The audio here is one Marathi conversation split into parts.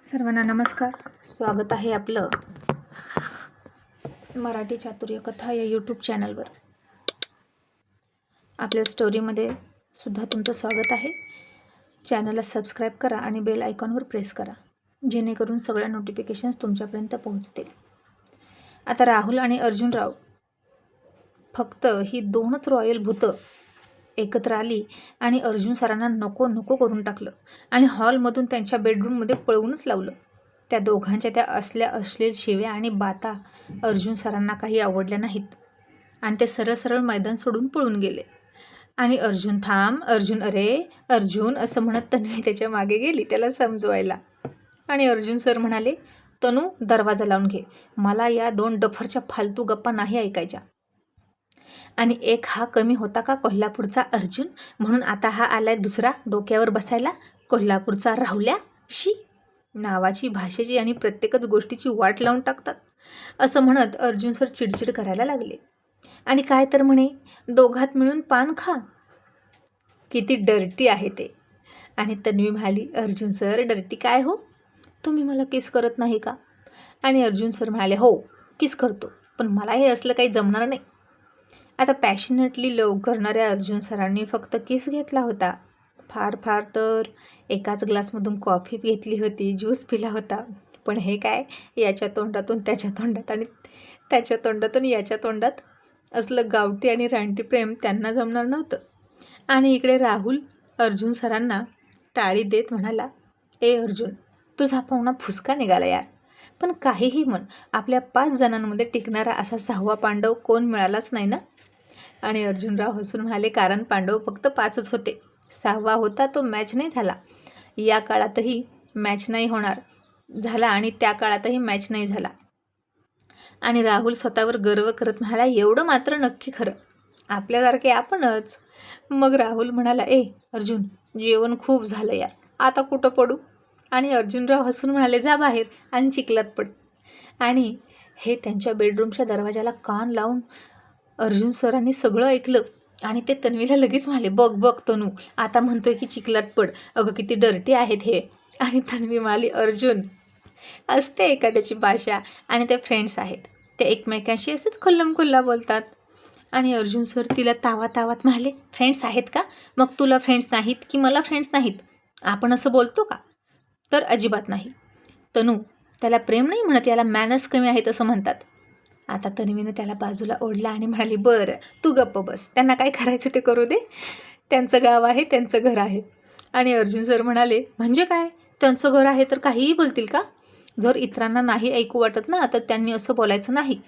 सर्वांना नमस्कार. स्वागत आहे आपलं मराठी चातुर्य कथा या यूट्यूब चॅनलवर. आपल्या स्टोरीमध्ये सुद्धा तुमचं स्वागत आहे. चॅनलला सबस्क्राईब करा आणि बेल आयकॉनवर प्रेस करा, जेणेकरून सगळ्या नोटिफिकेशन्स तुमच्यापर्यंत पोहोचतील. आता राहुल आणि अर्जुनराव फक्त ही दोनच रॉयल भूतं एकत्र आली आणि अर्जुन सरांना नको नको करून टाकलं आणि हॉलमधून त्यांच्या बेडरूममध्ये पळवूनच लावलं. त्या दोघांच्या त्या असलेल्या शिव्या आणि बाता अर्जुन सरांना काही आवडल्या नाहीत आणि ते सरळ सरळ मैदान सोडून पळून गेले. आणि अर्जुन थांब, अर्जुन, अरे अर्जुन असं म्हणत तन्वी त्याच्या मागे गेली त्याला समजवायला. आणि अर्जुन सर म्हणाले, तनू दरवाजा लावून घे, मला या दोन डफरच्या फालतू गप्पा नाही ऐकायच्या. आणि एक हा कमी होता का कोल्हापूरचा अर्जुन, म्हणून आता हा आलाय दुसरा डोक्यावर बसायला कोल्हापूरचा राहुल्या. शी, नावाची, भाषेची आणि प्रत्येकच गोष्टीची वाट लावून टाकतात. असं म्हणत अर्जुन सर चिडचिड करायला लागले. आणि काय तर म्हणे, दोघात मिळून पान खा. किती डर्टी आहे ते. आणि तन्वी म्हणाली, अर्जुन सर डर्टी काय हो, तुम्ही मला किस करत नाही का? आणि अर्जुन सर म्हणाले, हो किस करतो, पण मला हे असलं काही जमणार नाही. आता पॅशनेटली लव करणाऱ्या अर्जुन सरांनी फक्त किस घेतला होता. फार फार तर एकाच ग्लासमधून कॉफी घेतली होती, ज्यूस पिला होता. पण हे काय, याच्या तोंडातून त्याच्या तोंडात आणि त्याच्या तोंडातून याच्या तोंडात असलं गावठी आणि रानटी प्रेम त्यांना जमणार नव्हतं. आणि इकडे राहुल अर्जुन सरांना टाळी देत म्हणाला, ए अर्जुन, तुझा पाहुणा फुसका निघाला यार. पण काहीही म्हण, आपल्या 5 जणांमध्ये टिकणारा असा 6वा पांडव कोण मिळालाच नाही ना. आणि अर्जुनराव हसून म्हणाले, कारण पांडव फक्त 5च होते, 6वा होता तो मॅच नाही झाला. या काळातही मॅच नाही होणार झाला आणि त्या काळातही मॅच नाही झाला. आणि राहुल स्वतःवर गर्व करत म्हणाला, एवढं मात्र नक्की खरं, आपल्यासारखे आपणच. मग राहुल म्हणाला, ए अर्जुन, जेवण खूप झालं यार, आता कुठं पडू? आणि अर्जुनराव हसून म्हणाले, जा बाहेर आणि चिखलात पड. आणि हे त्यांच्या बेडरूमच्या दरवाजाला कान लावून अर्जुन सरांनी सगळं ऐकलं. आणि ते तन्वीला लगेच म्हणाले, बघ बघ तनू, आता म्हणतोय की चिखलात पड, अगं किती डर्टी आहेत हे. आणि तन्वी म्हणाली, अर्जुन, असते एखाद्याची भाषा आणि ते फ्रेंड्स आहेत, ते एकमेकांशी असेच खुल्लमखुल्ला बोलतात. आणि अर्जुन सर तिला तावात म्हणाले, फ्रेंड्स आहेत का? मग तुला फ्रेंड्स नाहीत की मला फ्रेंड्स नाहीत? आपण असं बोलतो का? तर अजिबात नाही. तनू, त्याला प्रेम नाही म्हणत, याला मॅनर्स कमी आहेत असं म्हणतात. आता तन्वीनं त्याला बाजूला ओढला आणि म्हणाली, बरं तू गप्प बस, त्यांना काय करायचं ते करू दे, त्यांचं गाव आहे, त्यांचं घर आहे. आणि अर्जुन सर म्हणाले, म्हणजे काय, त्यांचं घर आहे तर काहीही बोलतील का? जर इतरांना नाही ऐकू वाटत ना तर त्यांनी असं बोलायचं नाही.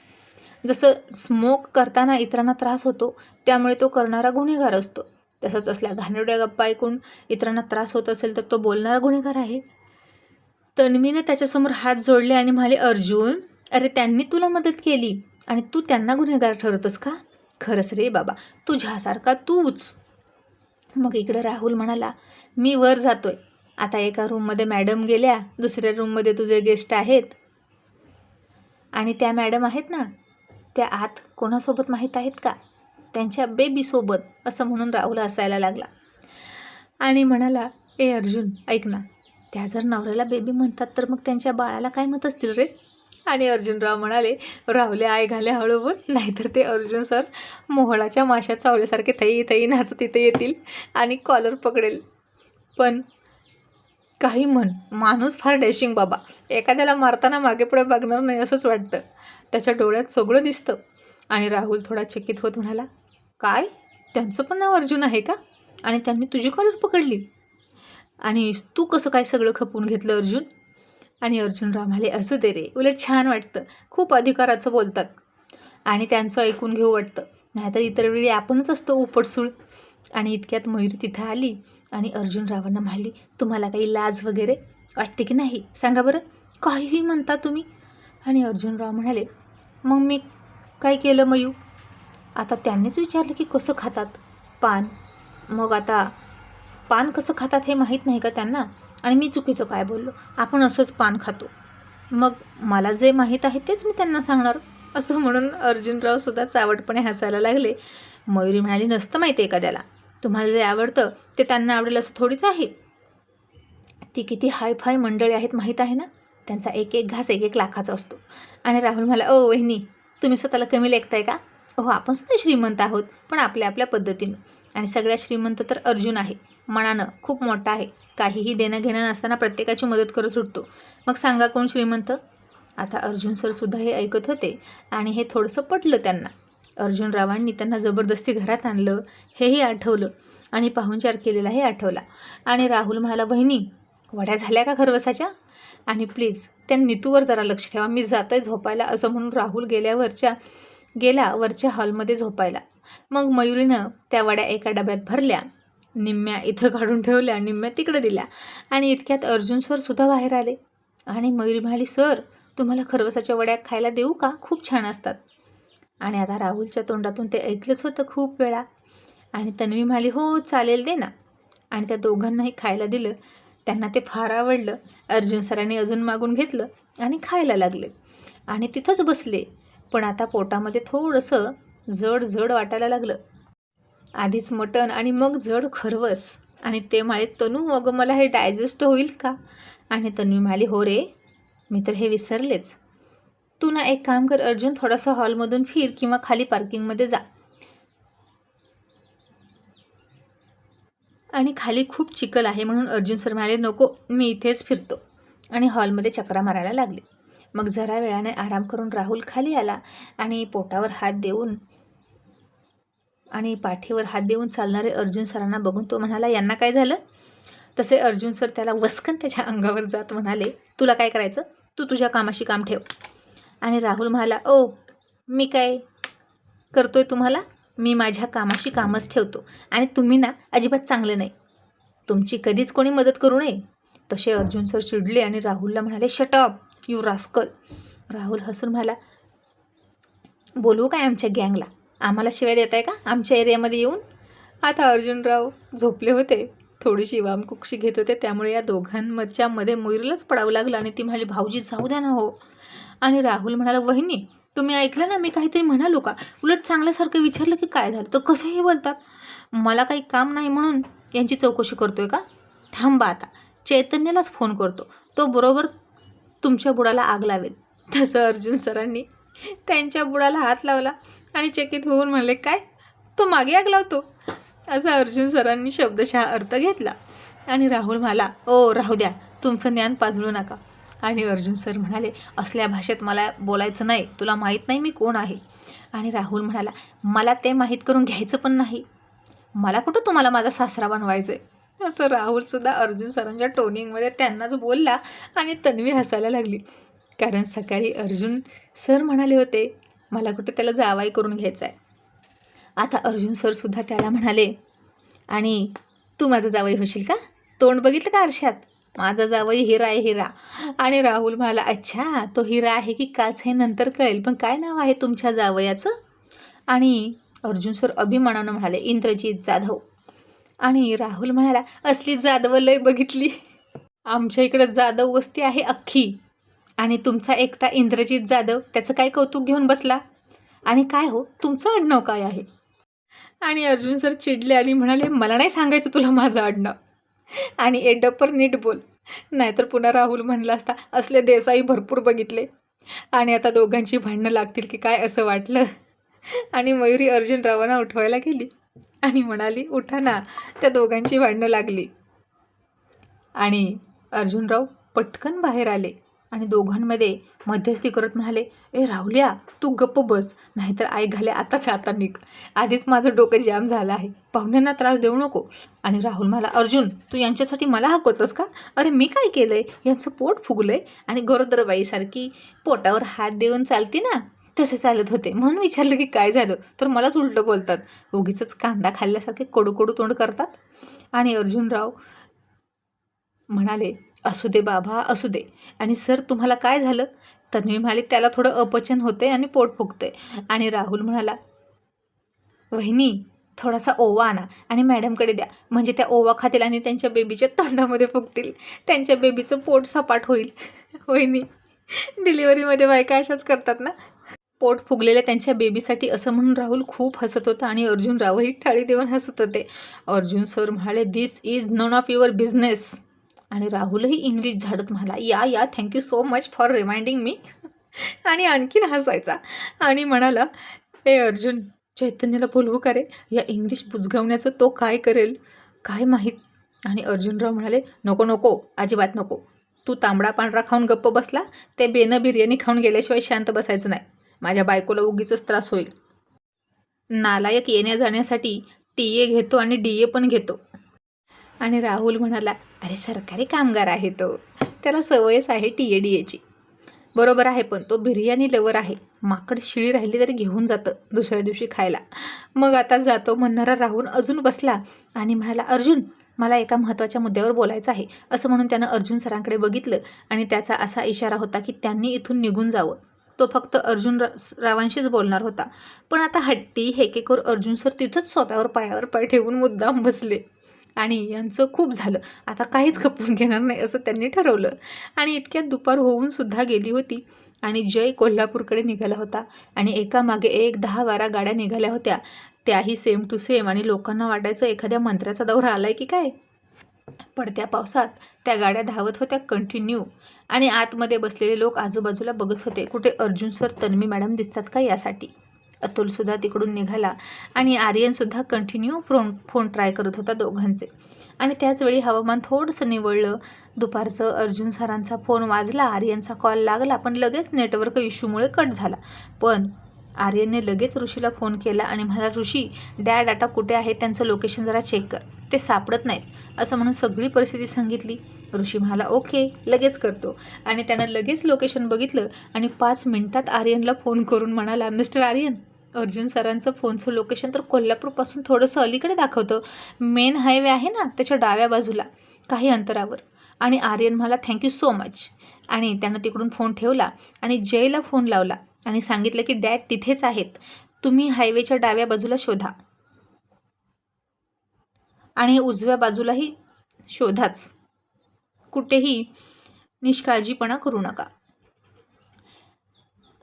जसं स्मोक करताना इतरांना त्रास होतो त्यामुळे तो करणारा गुन्हेगार असतो, तसंच असल्या घाणेरड्या गप्पा ऐकून इतरांना त्रास होत असेल तर तो बोलणारा गुन्हेगार आहे. तन्वीने त्याच्यासमोर हात जोडले आणि म्हणाले, अर्जुन, अरे त्यांनी तुला मदत केली आणि तू त्यांना गुन्हेगार ठरवतस का? खरंच रे बाबा, तुझ्यासारखा तूच. मग इकडं राहुल म्हणाला, मी वर जातोय, आता एका रूममध्ये मॅडम गेल्या, दुसऱ्या रूममध्ये तुझे गेस्ट आहेत आणि त्या मॅडम आहेत ना, त्या आत कोणासोबत माहीत आहेत का? त्यांच्या बेबीसोबत. असं म्हणून राहुल हसायला लागला आणि म्हणाला, ए अर्जुन ऐक ना, त्या जर नवऱ्याला बेबी म्हणतात तर मग त्यांच्या बाळाला काय म्हणत असतील रे? आणि अर्जुनराव म्हणाले, राहुले आय घाले हळू बोल, नाहीतर ते अर्जुन सर मोहळाच्या माशा चावल्यासारखे थई थई नाचत तिथे येतील आणि कॉलर पकडेल. पण काही म्हण, माणूस फार डॅशिंग बाबा, एखाद्याला मारताना मागे पुढे बघणार नाही असंच वाटतं, त्याच्या डोळ्यात सगळं दिसतं. आणि राहुल थोडा चकित होत म्हणाला, काय, त्यांचं पण नाव अर्जुन आहे का? आणि त्यांनी तुझी कॉलर पकडली आणि तू कसं काय सगळं खपवून घेतलं अर्जुन? आणि अर्जुनराव म्हणाले, असू दे रे, उलट छान वाटतं, खूप अधिकाराचं बोलतात आणि त्यांचं ऐकून घेऊ वाटतं, नाहीतर इतर वेळी आपणच असतो उपटसूळ. आणि इतक्यात मयुरी तिथं आली आणि अर्जुनरावांना म्हणाली, तुम्हाला काही लाज वगैरे वाटते की नाही, सांगा बरं, काहीही म्हणता तुम्ही. आणि अर्जुनराव म्हणाले, मग मी काय केलं मयू? आता त्यांनीच विचारलं की कसं खातात पान, मग आता पान कसं खातात हे माहीत नाही का त्यांना? आणि मी चुकीचं काय बोललो? आपण असंच पान खातो, मग मला जे माहीत आहे तेच मी त्यांना सांगणार. असं म्हणून अर्जुनरावसुद्धा चावटपणे हसायला लागले. मयुरी म्हणाली, नसतं माहिती एखाद्याला, तुम्हाला जे आवडतं ते त्यांना आवडेल असं थोडीच आहे. ती किती हाय फाय मंडळी आहेत माहीत आहे ना, त्यांचा एक एक घास एक एक लाखाचा असतो. आणि राहुल म्हणाला, ओ वहिनी, तुम्ही स्वतःला कमी लेखताय का? हो, आपण सुद्धा श्रीमंत आहोत, पण आपल्या आपल्या पद्धतीनं. आणि सगळ्यात श्रीमंत तर अर्जुन आहे, मनानं खूप मोठा आहे. काहीही देणं घेणं नसताना प्रत्येकाची मदत करत सुटतो. मग सांगा कोण श्रीमंत? आता अर्जुन सरसुद्धा हे ऐकत होते आणि हे थोडंसं पटलं त्यांना. अर्जुनरावांनी त्यांना जबरदस्ती घरात आणलं हेही आठवलं आणि पाहुणचार केलेलाही आठवला. आणि राहुल म्हणाला, बहिणी, वड्या झाल्या का खरवसाच्या? आणि प्लीज त्या नीतूवर जरा लक्ष ठेवा, मी जातोय झोपायला, असं म्हणून राहुल गेला वरच्या हॉलमध्ये झोपायला. मग मयुरीनं त्या वड्या एका डब्यात भरल्या, निम्म्या इथं काढून ठेवल्या, निम्म्या तिकडे दिल्या. आणि इतक्यात अर्जुन सरसुद्धा बाहेर आले. आणि मयुरी म्हणाली, सर, तुम्हाला खरवसाच्या वड्या खायला देऊ का? खूप छान असतात. आणि आता राहुलच्या तोंडातून ते ऐकलंच होतं खूप वेळा. आणि तन्वी म्हणाली, हो चालेल, दे ना. आणि त्या दोघांनाही खायला दिलं. त्यांना ते फार आवडलं. अर्जुन सरांनी अजून मागून घेतलं आणि खायला लागले. आणि तिथंच बसले. पण आता पोटामध्ये थोडंसं जड जड वाटायला लागलं. आधीच मटण आणि मग जड खरवस. आणि ते म्हणाले, तनू, अगं मला हे डायजेस्ट होईल का? आणि तन्वी म्हणाली, हो रे, मी तर हे विसरलेच. तू ना एक काम कर अर्जुन, थोडासा हॉलमधून फिर किंवा खाली पार्किंगमध्ये जा. आणि खाली खूप चिखल आहे म्हणून अर्जुन सर म्हणाले, नको, मी इथेच फिरतो. आणि हॉलमध्ये चक्रा मारायला लागले. मग जरा वेळाने आराम करून राहुल खाली आला आणि पोटावर हात देऊन आणि पाठीवर हात देऊन चालणारे अर्जुन सरांना बघून तो म्हणाला, यांना काय झालं? तसे अर्जुन सर त्याला वस्कन त्याच्या अंगावर जात म्हणाले, तुला काय करायचं? तू तुझ्या कामाशी काम ठेव. आणि राहुल म्हणाला, ओ, मी काय करतोय तुम्हाला? मी माझ्या कामाशी कामच ठेवतो आणि तुम्ही ना अजिबात चांगले नाही. तुमची कधीच कोणी मदत करू नये. तसे अर्जुन सर चिडले आणि राहुलला म्हणाले, shut up you rascal. Rahul हसून म्हणाला, बोलवू काय आमच्या गँगला? आम्हाला शिवाय देत आहे का आमच्या एरियामध्ये येऊन? आता अर्जुनराव झोपले होते, थोडीशी वामकुक्षी घेत होते, त्यामुळे या दोघांच्या मध्ये मयुरीलाच पडावं लागलं. आणि ती म्हणाली, भाऊजी जाऊ द्या ना हो. आणि राहुल म्हणाला, वहिनी, तुम्ही ऐकलं ना, मी काहीतरी म्हणालो का? उलट चांगल्यासारखं विचारलं की काय झालं तर कसंही बोलतात. मला काही काम नाही म्हणून यांची चौकशी करतोय का? थांबा, आता चैतन्यालाच फोन करतो, तो बरोबर तुमच्या बुडाला आग लावेल. तसं अर्जुन सरांनी त्यांच्या बुडाला हात लावला आणि चकित होऊन म्हणले, काय, तो मागे आग लावतो? असा अर्जुन सरांनी शब्दशः अर्थ घेतला. आणि राहुल म्हणाला, ओ राहू द्या, तुमचं ज्ञान पाजळू नका. आणि अर्जुन सर म्हणाले, असल्या भाषेत मला बोलायचं नाही, तुला माहीत नाही मी कोण आहे. आणि राहुल म्हणाला, मला ते माहीत करून घ्यायचं पण नाही. मला कुठं तुम्हाला माझा सासरा बनवायचं आहे? असं राहुलसुद्धा अर्जुन सरांच्या टोनिंगमध्ये त्यांनाच बोलला. आणि तन्वी हसायला लागली, कारण सकाळी अर्जुन सर म्हणाले होते, मला कुठं त्याला जावाई करून घ्यायचं आहे. आता अर्जुन सरसुद्धा त्याला म्हणाले, आणि तू माझं जावई होशील का? तोंड बघितलं का आरशात? माझा जावई हिरा आहे, हिरा. आणि राहुल म्हणाला, अच्छा, तो हिरा आहे की काच हे नंतर कळेल, पण काय नाव आहे तुमच्या जावयाचं? आणि अर्जुन सर अभिमानानं म्हणाले, इंद्रजित जाधव. आणि राहुल म्हणाला, असली जाधव लय बघितली, आमच्या इकडं जाधव वस्ती आहे अख्खी, आणि तुमचा एकटा इंद्रजित जाधव त्याचं काय कौतुक घेऊन बसला? आणि काय हो, तुमचं आडनाव काय आहे? आणि अर्जुन सर चिडले आणि म्हणाले, मला नाही सांगायचं तुला माझं आडनाव, आणि एडपर नीट बोल, नाहीतर पुन्हा राहुल म्हणला असता, असले देसाई भरपूर बघितले. आणि आता दोघांची भांडणं लागतील की काय असं वाटलं. आणि मयुरी अर्जुनरावांना उठवायला गेली आणि म्हणाली, उठा ना, त्या दोघांची भांडणं लागली. आणि अर्जुनराव पटकन बाहेर आले आणि दोघांमध्ये मध्यस्थी करत म्हणाले, ए राहुल्या, तू गप्प बस, नाहीतर आई घाले आताच आता निघ, आधीच माझं डोकं जाम झालं आहे, पाहुण्यांना त्रास देऊ नको. आणि राहुल म्हणाला, अर्जुन, तू यांच्यासाठी मला हाकवतोस का? अरे मी काय केलं आहे? यांचं पोट फुगलं आहे आणि गरोदरबाईसारखी पोटावर हात देऊन चालते ना, तसे चालत होते, म्हणून विचारलं की काय झालं, तर मलाच उलटं बोलतात, उगीचंच कांदा खाल्ल्यासारखे कडू कडू तोंड करतात. आणि अर्जुनराव म्हणाले, असू दे बाबा, असू दे. आणि सर, तुम्हाला काय झालं? तन्वी म्हणाली, त्याला थोडं अपचन होते आणि पोट फुगते. आणि राहुल म्हणाला, वहिनी, थोडासा ओवा आणा आणि मॅडमकडे द्या, म्हणजे त्या ओवा खातील आणि त्यांच्या बेबीच्या तोंडामध्ये फुगतील, त्यांच्या बेबीचं पोट सपाट होईल. वहिनी, डिलिव्हरीमध्ये बायका अशाच करतात ना, पोट फुगलेल्या त्यांच्या बेबीसाठी, असं म्हणून राहुल खूप हसत होता आणि अर्जुनरावही टाळी देऊन हसत होते. अर्जुन सर म्हणाले, this is none of your business. आणि राहुलही इंग्लिश झाडत म्हणाला, yeah yeah thank you so much for reminding me. आणि आणखीन हसायचा आणि म्हणाला, ए अर्जुन, चैतन्याला बोलवू का रे? या इंग्लिश बुजगावण्याचं तो काय करेल काय माहीत. आणि अर्जुनराव म्हणाले, नको नको, अजिबात नको. तू तांबडा पांढरा खाऊन गप्प बसला, ते बेनं बिर्याणी खाऊन गेल्याशिवाय शांत बसायचं नाही. माझ्या बायकोला उगीच त्रास होईल. नालायक येण्या जाण्यासाठी टीए घेतो आणि डीए पण घेतो. आणि राहुल म्हणाला, अरे सरकारी कामगार आहे तो, त्याला सवयच आहे टीए डीएची. बरोबर आहे, पण तो बिर्याणी लवर आहे. माकड शिळी राहिली तरी घेऊन जातं दुसऱ्या दिवशी खायला. मग आता जातो म्हणणारा राहुल अजून बसला आणि म्हणाला, अर्जुन, मला एका महत्त्वाच्या मुद्द्यावर बोलायचं आहे. असं म्हणून त्यानं अर्जुन सरांकडे बघितलं आणि त्याचा असा इशारा होता की त्यांनी इथून निघून जावं. तो फक्त अर्जुन रावांशीच बोलणार होता. पण आता हट्टी हेकेखोर अर्जुन सर तिथंच सोप्यावर पायावर पाय ठेवून मुद्दाम बसले. आणि यांचं खूप झालं, आता काहीच खपवून घेणार नाही असं त्यांनी ठरवलं. आणि इतक्यात दुपार होऊन सुद्धा गेली होती आणि जय कोल्हापूरकडे निघाला होता. आणि एकामागे एक 10-12 गाड्या निघाल्या होत्या, त्याही सेम टू सेम. आणि लोकांना वाटायचं एखाद्या मंत्र्याचा दौरा आलाय की काय. पडत्या पावसात त्या गाड्या धावत होत्या कंटिन्यू. आणि आतमध्ये बसलेले लोक आजूबाजूला बघत होते, कुठे अर्जुन सर, तन्वी मॅडम दिसतात का यासाठी. अतुलसुद्धा तिकडून निघाला आणि आर्यनसुद्धा कंटिन्यू फोन ट्राय करत होता दोघांचे. आणि त्याचवेळी हवामान थोडंसं निवळलं. दुपारचं अर्जुन सरांचा फोन वाजला, आर्यनचा कॉल लागला, पण लगेच नेटवर्क इश्यूमुळे कट झाला. पण आर्यनने लगेच ऋषीला फोन केला आणि म्हणाला, ऋषी, डॅड आता कुठे आहे, त्यांचं लोकेशन जरा चेक कर, ते सापडत नाहीत असं म्हणून सगळी परिस्थिती सांगितली. ऋषी म्हणाला, ओके, लगेच करतो. आणि त्यानं लगेच लोकेशन बघितलं आणि 5 मिनिटात आर्यनला फोन करून म्हणाला, मिस्टर आर्यन, अर्जुन सरांचं फोनचं लोकेशन तर कोल्हापूरपासून थोडंसं अलीकडे दाखवतं. मेन हायवे आहे ना, त्याच्या डाव्या बाजूला काही अंतरावर. आणि आर्यन म्हणाला, थँक्यू सो मच. आणि त्यानं तिकडून फोन ठेवला आणि जयला फोन लावला आणि सांगितलं की डॅड तिथेच आहेत, तुम्ही हायवेच्या डाव्या बाजूला शोधा आणि उजव्या बाजूलाही शोधाच, कुठेही निष्काळजीपणा करू नका.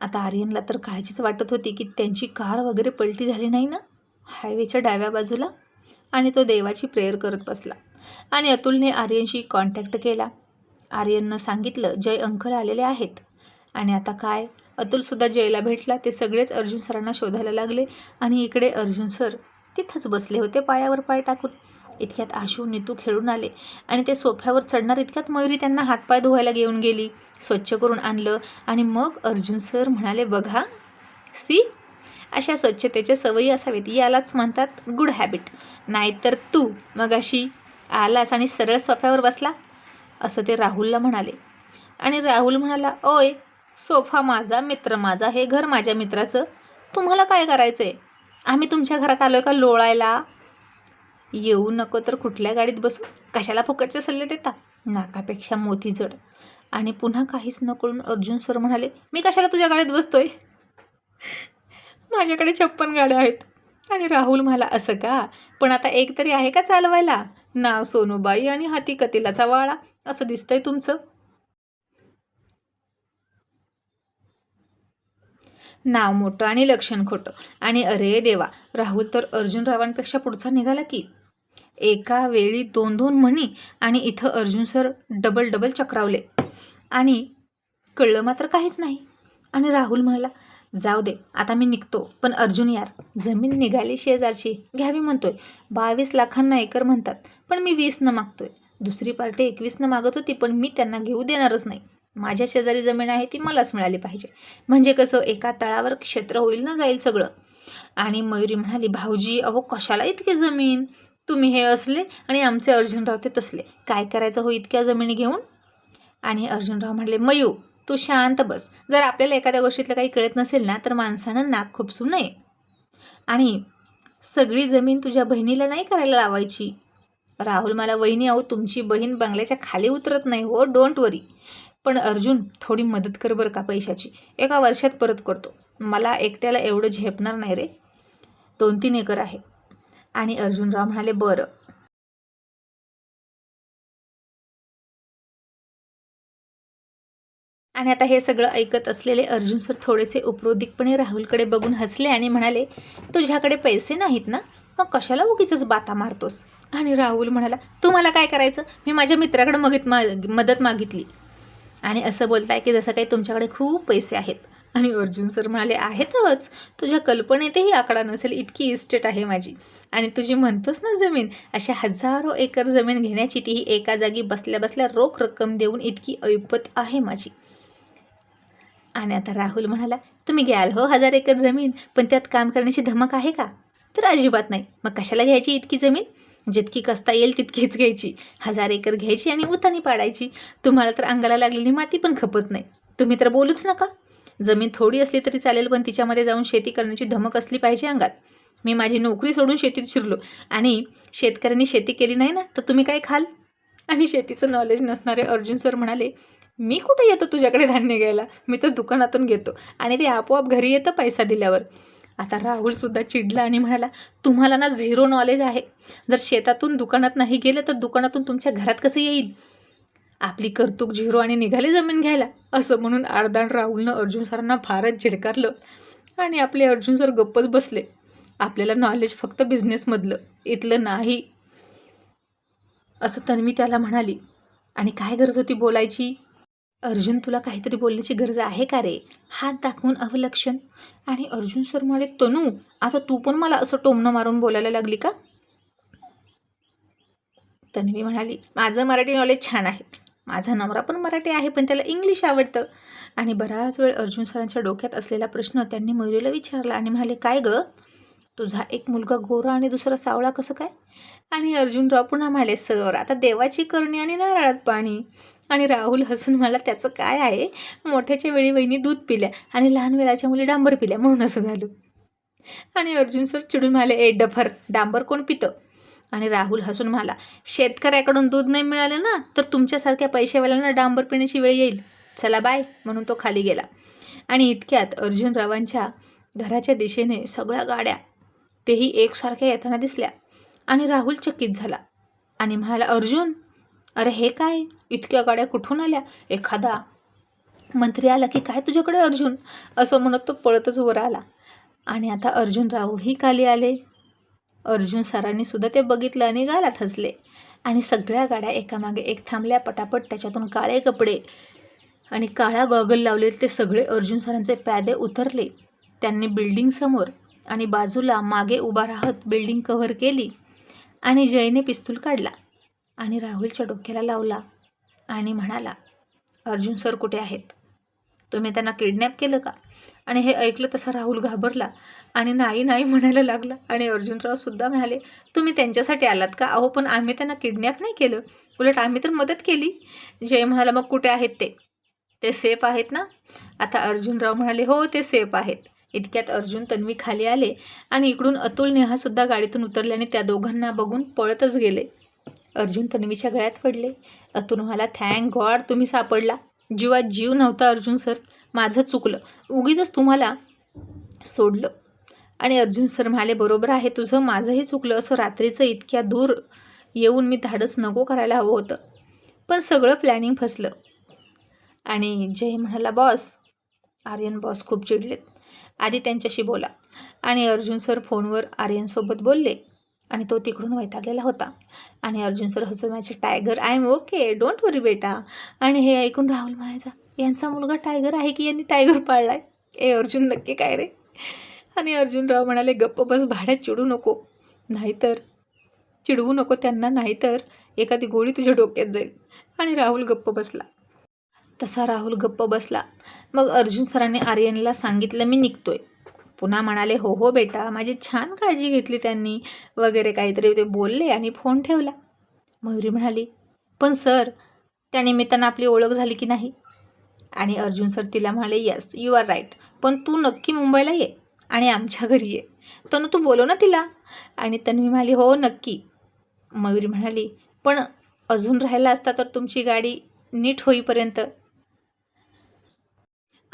आता आर्यनला तर काळजीच वाटत होती की त्यांची कार वगैरे पलटी झाली नाही ना हायवेच्या डाव्या बाजूला. आणि तो देवाची प्रेयर करत बसला. आणि अतुलने आर्यनशी कॉन्टॅक्ट केला. आर्यननं सांगितलं, जय अंकल आलेले आहेत. आणि आता काय, अतुलसुद्धा जयला भेटला. ते सगळेच अर्जुन सरांना शोधायला लागले. आणि इकडे अर्जुन सर तिथंच बसले होते पायावर पाय टाकून. इतक्यात आशू नीतू खेळून आले आणि ते सोफ्यावर चढणार इतक्यात मयुरी त्यांना हातपाय धुवायला घेऊन गेली, स्वच्छ करून आणलं. आणि मग अर्जुन सर म्हणाले, बघा, सी, अशा स्वच्छतेच्या सवयी असावेत, यालाच म्हणतात गुड हॅबिट. नाहीतर तू मग अशी आलास आणि सरळ सोफ्यावर बसला, असं ते राहुलला म्हणाले. आणि राहुल म्हणाला, ओय, सोफा माझा, मित्र माझा, हे घर माझ्या मित्राचं, तुम्हाला काय करायचं आहे? आम्ही तुमच्या घरात आलो का लोळायला? येऊ नको तर कुठल्या गाडीत बसू, कशाला फुकटचे सल्ले देता, नाकापेक्षा मोती जड. आणि पुन्हा काहीच न कळून अर्जुन सर म्हणाले, मी कशाला तुझ्या गाडीत बसतोय, माझ्याकडे 56 गाड्या आहेत. आणि राहुल म्हणाला, असं का, पण आता एक तरी आहे का चालवायला? नाव सोनूबाई आणि हाती कतिलाचा वाळा असं दिसतंय तुमचं. नाव मोठं आणि लक्षण खोटं. आणि अरे देवा, राहुल तर अर्जुनरावांपेक्षा पुढचा निघाला की. एका वेळी 2-2 म्हणी. आणि इथं अर्जुन सर डबल चक्रावले आणि कळलं मात्र काहीच नाही. आणि राहुल म्हणाला, जाऊ दे, आता मी निघतो, पण अर्जुन यार, जमीन निघाली शेजारची, घ्यावी म्हणतोय. 22 लाखांना एकर म्हणतात, पण मी 20 मागतोय. दुसरी पार्टी 21 मागत होती, पण मी त्यांना घेऊ देणारच नाही. माझ्या शेजारी जमीन आहे ती मलाच मिळाली पाहिजे, म्हणजे कसं एका तळावर क्षेत्र होईल ना, जाईल सगळं. आणि मयुरी म्हणाली, भाऊजी, अहो कशाला इतकी जमीन, तुम्ही हे असले आणि आमचे अर्जुनराव ते तसले, काय करायचं हो इतक्या जमिनी घेऊन? आणि अर्जुनराव म्हणाले, मयू, तू शांत बस. जर आपल्याला एखाद्या गोष्टीतलं काही कळत नसेल ना, तर माणसानं नाक खुपसू नये. आणि सगळी जमीन तुझ्या बहिणीला नाही करायला लावायची. राहुल मला, वहिनी, अहो तुमची बहीण बंगल्याच्या खाली उतरत नाही हो, डोंट वरी. पण अर्जुन, थोडी मदत कर बरं का, पैशाची 1 वर्षात परत करतो. मला एकट्याला एवढं झेपणार नाही रे, 2-3 एकर आहे. आणि अर्जुनराव म्हणाले, बरं. आणि आता हे सगळं ऐकत असलेले अर्जुन सर थोडेसे उपरोधिकपणे राहुलकडे बघून हसले आणि म्हणाले, तुझ्याकडे पैसे नाहीत ना, मग कशाला उगीचच बाता मारतोस. आणि राहुल म्हणाला, तुम्हाला काय करायचं, मी माझ्या मित्राकडे मदत मागितली आणि असं बोलताय की जसं काही तुमच्याकडे खूप पैसे आहेत. आणि अर्जुन सर म्हणाले, आहेतच, तुझ्या कल्पनेतही आकडा नसेल इतकी इस्टेट आहे माझी. आणि तुझी म्हणतोस ना जमीन, अशा हजारो एकर जमीन घेण्याची, तीही एका जागी बसल्या बसल्या रोख रक्कम देऊन इतकी ऐपत आहे माझी. आणि आता राहुल म्हणाला, तुम्ही घ्याल हो 1000 एकर जमीन, पण त्यात काम करण्याची धमक आहे का? तर अजिबात नाही. मग कशाला घ्यायची इतकी जमीन? जितकी कसता येईल तितकीच घ्यायची. 1000 एकर घ्यायची आणि उतानी पाडायची. तुम्हाला तर अंगाला लागलेली माती पण खपत नाही. तुम्ही तर बोलूच नका. जमीन थोडी असली तरी चालेल, पण तिच्यामध्ये जाऊन शेती करण्याची धमक असली पाहिजे अंगात. मी माझी नोकरी सोडून शेतीत शिरलो आणि शेतकऱ्यांनी शेती केली नाही ना, तर तुम्ही काय खाल? आणि शेतीचं नॉलेज नसणारे अर्जुन सर म्हणाले, मी कुठे येतो तुझ्याकडे धान्य घ्यायला, मी तर दुकानातून घेतो आणि ते आपोआप घरी येतं पैसा दिल्यावर. आता राहुलसुद्धा चिडला आणि म्हणाला, तुम्हाला ना झिरो नॉलेज आहे. जर शेतातून दुकानात नाही गेलं तर दुकानातून तुमच्या घरात कसं येईल? आपली कर्तूक झिरो आणि निघाली जमीन घ्यायला. असं म्हणून अर्धाण राहुलनं अर्जुन सरांना फारच झिडकारलं आणि आपले अर्जुन सर गप्पच बसले. आपल्याला नॉलेज फक्त बिझनेसमधलं, इथलं नाही, असं तन्वी त्याला म्हणाली. आणि काय गरज होती बोलायची? अर्जुन, तुला काहीतरी बोलण्याची गरज आहे का रे? हात दाखवून अवलक्षण. आणि अर्जुन सर म्हणाले, तनू, आता तू पण मला असं टोमणं मारून बोलायला लागली का? तन्वी म्हणाली, माझं मराठी नॉलेज छान आहे. माझा नवरा पण मराठी आहे, पण त्याला इंग्लिश आवडतं. आणि बराच वेळ अर्जुन सरांच्या डोक्यात असलेला प्रश्न त्यांनी मयुरीला विचारला आणि म्हणाले, काय गं, तुझा एक मुलगा गोरा आणि दुसरा सावळा कसं काय? आणि अर्जुनराव पुन्हा म्हणाले, सर, आता देवाची करणी आणि नारळात पाणी. आणि राहुल हसून म्हणाला, त्याचं काय आहे, मोठ्याच्या वेळी वहिनी दूध पिल्या आणि लहान वेळाच्या मुली डांबर पिल्या म्हणून असं झालं. आणि अर्जुन सर चिडून म्हणाले, ए डफर, डांबर कोण पितं? आणि राहुल हसून म्हणाला, शेतकऱ्याकडून दूध नाही मिळालं ना, तर तुमच्यासारख्या पैशावाल्यांना डांबर पिण्याची वेळ येईल. चला बाय, म्हणून तो खाली गेला. आणि इतक्यात अर्जुनरावांच्या घराच्या दिशेने सगळ्या गाड्या, तेही एकसारख्या येताना दिसल्या. आणि राहुल चकित झाला आणि म्हणाला, अर्जुन, अरे हे काय, इतक्या गाड्या कुठून आल्या? एखादा मंत्री आला की काय तुझ्याकडे अर्जुन? असं म्हणत तो पळतच वर आला. आणि आता अर्जुनरावही खाली आले. अर्जुन सरांनी सुद्धा ते बघितलं आणि गालात हसले. आणि सगळ्या गाड्या एकामागे एक थांबल्या. पटापट त्याच्यातून काळे कपडे आणि काळा गॉगल लावलेले ते सगळे अर्जुन सरांचे प्यादे उतरले. त्यांनी बिल्डिंग समोर आणि बाजूला मागे उभा राहत बिल्डिंग कव्हर केली. आणि जयने पिस्तूल काढला आणि राहुलच्या डोक्याला लावला आणि म्हणाला, अर्जुन सर कुठे आहेत? तुम्ही त्यांना किडनॅप केलं का? आणि हे ऐकलं तसा राहुल घाबरला आणि नाही नाही म्हणायला लागला. आणि अर्जुनराव सुद्धा म्हणाले, तुम्ही त्यांच्यासाठी आलात का? अहो, पण आम्ही त्यांना किडनॅप नाही केलं, उलट आम्ही तर मदत केली. जय म्हणाला, मग कुठे आहेत ते सेफ आहेत ना? आता अर्जुनराव म्हणाले, हो, ते सेफ आहेत. इतक्यात अर्जुन तन्वी खाली आले आणि इकडून अतुल नेहासुद्धा गाडीतून उतरल्याने त्या दोघांना बघून पळतच गेले. अर्जुन तन्वीच्या गळ्यात पडले. अतुल म्हणाला, थँक गॉड तुम्ही सापडला. जीवात जीव नव्हता अर्जुन सर, माझं चुकलं, उगीच तुम्हाला सोडलं. आणि अर्जुन सर म्हणाले, बरोबर आहे तुझं, माझंही चुकलं. असं रात्रीचं इतक्या दूर येऊन मी धाडस नको करायला हवं होतं, पण सगळं प्लॅनिंग फसलं. आणि जय म्हणाला, बॉस, आर्यन बॉस खूप चिडलेत, आधी त्यांच्याशी बोला. आणि अर्जुन सर फोनवर आर्यनसोबत बोलले आणि तो तिकडून वैतागलेला होता. आणि अर्जुन सर हसून माझे, tiger, I am okay, don't worry बेटा. आणि हे ऐकून राहुल म्हणायचा, यांचा मुलगा टायगर आहे की यांनी टायगर पाळलाय? ए अर्जुन, नक्की काय रे? आणि अर्जुनराव म्हणाले, गप्प बस, भाड्यात चिडू नको, चिडवू नको त्यांना, नाहीतर एखादी गोळी तुझ्या डोक्यात जाईल. आणि राहुल गप्प बसला. तसा राहुल गप्प बसला. मग अर्जुन सरांनी आर्यनला सांगितलं, मी निघतोय. पुन्हा म्हणाले, हो हो बेटा, माझी छान काळजी घेतली त्यांनी, वगैरे काहीतरी ते बोलले आणि फोन ठेवला. मयुरी म्हणाली, पण सर, त्यानिमित्तानं आपली ओळख झाली की नाही? आणि अर्जुन सर तिला म्हणाले, येस, यू आर राईट, पण तू नक्की मुंबईला ये आणि आमच्या घरी ये. तनू, तू बोलव ना तिला. आणि तन्वी म्हणाली, हो नक्की. मयुरी म्हणाली, पण अजून राहिला असता तर तुमची गाडी नीट होईपर्यंत.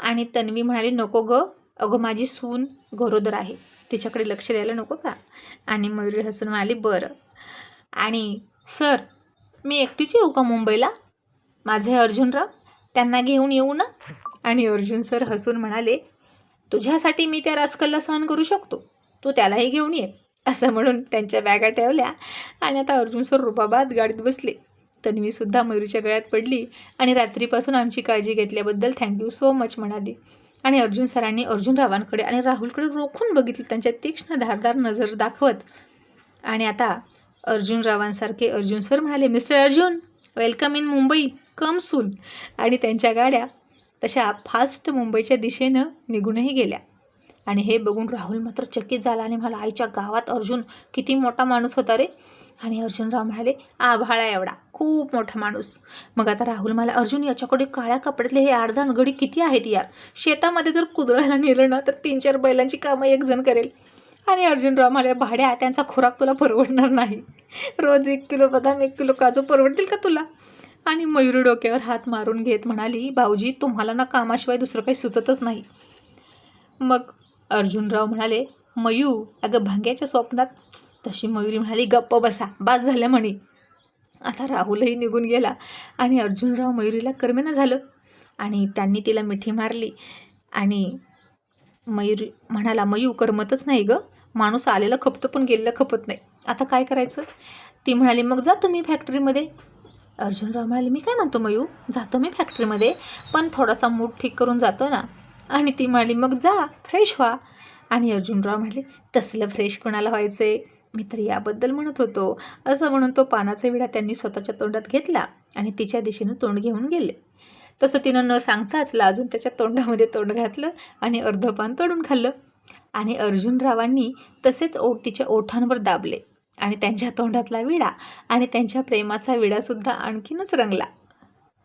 आणि तन्वी म्हणाली, नको ग, अगं माझी सून गरोदर आहे, तिच्याकडे लक्ष द्यायला नको का? आणि मयुरी हसून म्हणाली, बरं. आणि सर, मी एकटीच येऊ का मुंबईला? माझे अर्जुनराव, त्यांना घेऊन येऊ ना? आणि अर्जुन सर हसून म्हणाले, तुझ्यासाठी मी त्या रास्कलला सहन करू शकतो, तू त्यालाही घेऊन ये. असं म्हणून त्यांच्या बॅगा ठेवल्या आणि आता अर्जुन सर रुबाबात गाडीत बसले. तन्वीसुद्धा मयुरीच्या गळ्यात पडली आणि रात्रीपासून आमची काळजी घेतल्याबद्दल थँक्यू सो मच म्हणाली. आणि अर्जुन सरांनी अर्जुनरावांकडे आणि राहुलकडे रोखून बघितले, त्यांच्या तीक्ष्ण धारदार नजर दाखवत. आणि आता अर्जुनरावांसारखे अर्जुन सर म्हणाले, mister Arjun, welcome in Mumbai, come soon. आणि त्यांच्या गाड्या तशा फास्ट मुंबईच्या दिशेनं निघूनही गेल्या. आणि हे बघून राहुल मात्र चकित झाला आणि म्हणाला, आईच्या गावात अर्जुन किती मोठा माणूस होता रे. आणि अर्जुनराव म्हणाले, आभाळा एवढा, खूप मोठा माणूस. मग आता राहुल म्हणाला, अर्जुन याच्याकडे काळ्या कपड्यातले हे 8-10 गडी किती आहेत यार. शेतामध्ये जर कुदळायला नेलं ना तर 3-4 बैलांची कामं एक जण करेल. आणि अर्जुनराव म्हणाले, भाड्या त्यांचा खुराक तुला परवडणार नाही. रोज 1 किलो बदाम 1 किलो काजू परवडतील का तुला. आणि मयुरी डोक्यावर हात मारून घेत म्हणाली, भाऊजी तुम्हाला ना कामाशिवाय दुसरं काही सुचतच नाही. मग अर्जुनराव म्हणाले, मयू अगं भांग्याच्या स्वप्नात. तशी मयुरी म्हणाली, गप्प बसा, बास झाल्या म्हणे. आता राहुलही निघून गेला आणि अर्जुनराव मयुरीला करमेना झालं आणि त्यांनी तिला मिठी मारली. आणि मयुरी म्हणाला, मयू करमतच नाही गं, माणूस आलेला खपतं पण गेलेलं खपत नाही, आता काय करायचं. ती म्हणाली, मग जा तुम्ही फॅक्टरीमध्ये. अर्जुनराव म्हणाले, मी काय म्हणतो मयू, जातो मी फॅक्टरीमध्ये, पण थोडासा मूड ठीक करून जातो ना. आणि ती म्हणाली, मग जा फ्रेश व्हा. आणि अर्जुनराव म्हणाले, तसलं फ्रेश कोणाला व्हायचं आहे, मी तर याबद्दल म्हणत होतो. असं म्हणून तो पानाचा विडा त्यांनी स्वतःच्या तोंडात घेतला आणि तिच्या दिशेनं तोंड घेऊन गेले. तसं तिनं न सांगताच लाजून त्याच्या तोंडामध्ये तोंड घातलं आणि अर्ध पान तोडून खाल्लं. आणि अर्जुनरावांनी तसेच तिच्या ओठांवर दाबले आणि त्यांच्या तोंडातला विडा आणि त्यांच्या प्रेमाचा विडासुद्धा आणखीनच रंगला.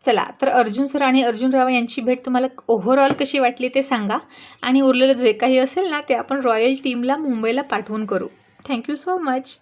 चला तर अर्जुन सर आणि अर्जुनराव यांची भेट तुम्हाला ओव्हरऑल कशी वाटली ते सांगा. आणि उरलेलं जे काही असेल ना ते आपण रॉयल टीमला मुंबईला पाठवून करू. Thank you so much.